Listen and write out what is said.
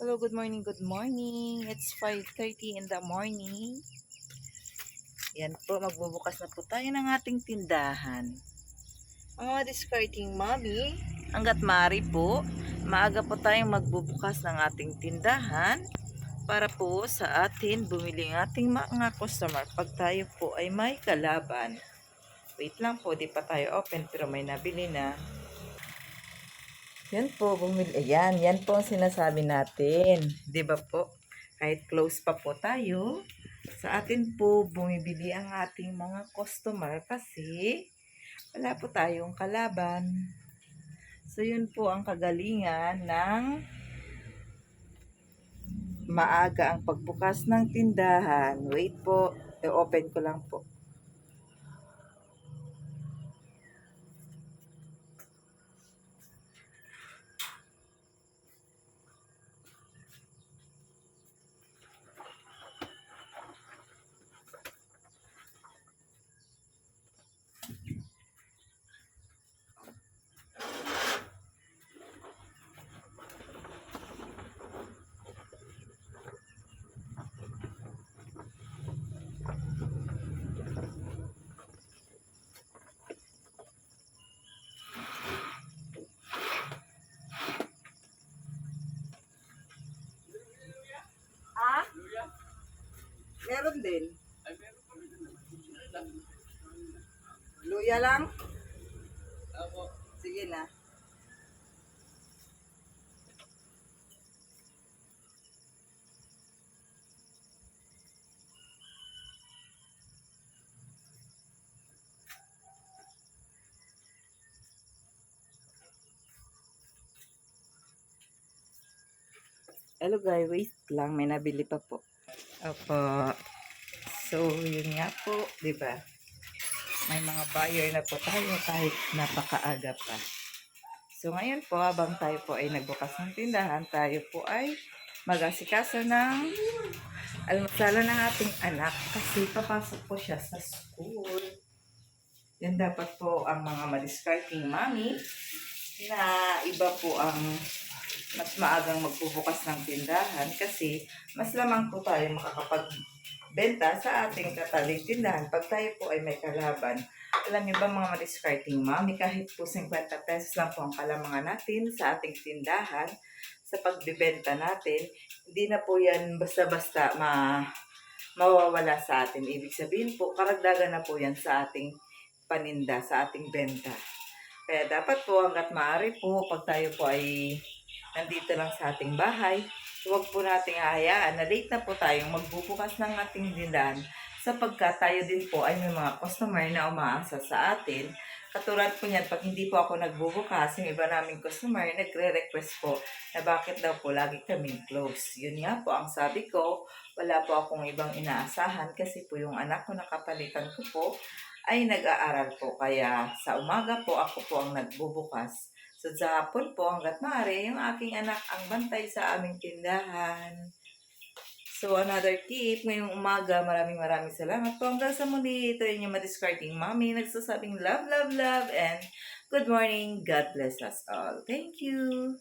Hello, good morning, good morning. It's 5:30 in the morning. Yan po, magbubukas na po tayo ng ating tindahan. Mga discarding mommy, hanggat maaari po, maaga po tayong magbubukas ng ating tindahan para po sa atin bumili ng ating mga customer pag tayo po ay may kalaban. Wait lang po, di pa tayo open pero may nabili na. Yan po, bumili. Ayan, yan po ang sinasabi natin. Di ba po? Kahit close pa po tayo, sa atin po bumibili ang ating mga customer kasi wala po tayong kalaban. So, yun po ang kagalingan ng maaga ang pagbukas ng tindahan. Wait po, i-open ko lang po. Ah? Meron din. Luya lang? Sige na. Hello guys, wait lang. May nabili pa po. Opo. So, yun nga po, di ba? May mga buyer na po tayo kahit napakaaga pa. So, ngayon po, habang tayo po ay nagbukas ng tindahan, tayo po ay mag-asikaso ng almusala ng ating anak kasi papasok po siya sa school. Yan dapat po ang mga madiscarding mommy na iba po ang mas maagang magbubukas ng tindahan kasi mas lamang po tayo makakapagbenta sa ating kataling tindahan pag tayo po ay may kalaban. Alam niyo ba mga madiscarding mommy, kahit po 50 pesos lang po ang kalamangan natin sa ating tindahan sa pagbibenta natin, hindi na po yan basta-basta mawawala sa atin. Ibig sabihin po, karagdagan na po yan sa ating paninda, sa ating benta. Kaya dapat po hanggat maaari po, pag tayo po ay nandito lang sa ating bahay, huwag po nating hahayaan na late na po tayong magbubukas ng ating tindahan sapagkat tayo din po ay may mga customer na umaasa sa atin. Katulad po niyan, pag hindi po ako nagbubukas, yung iba naming customer nagre-request po na bakit daw po lagi kaming close. Yun nga po ang sabi ko, wala po akong ibang inaasahan kasi po yung anak ko na kapalitan ko po ay nag-aaral po. Kaya sa umaga po ako po ang nagbubukas. So sa hapon po hanggat maaari, yung aking anak ang bantay sa aming tindahan. So another tip, ngayong umaga, maraming salamat po. Hanggang sa muli, ito yung madiscarding mommy. Nagsasabing love, love, love, and good morning. God bless us all. Thank you.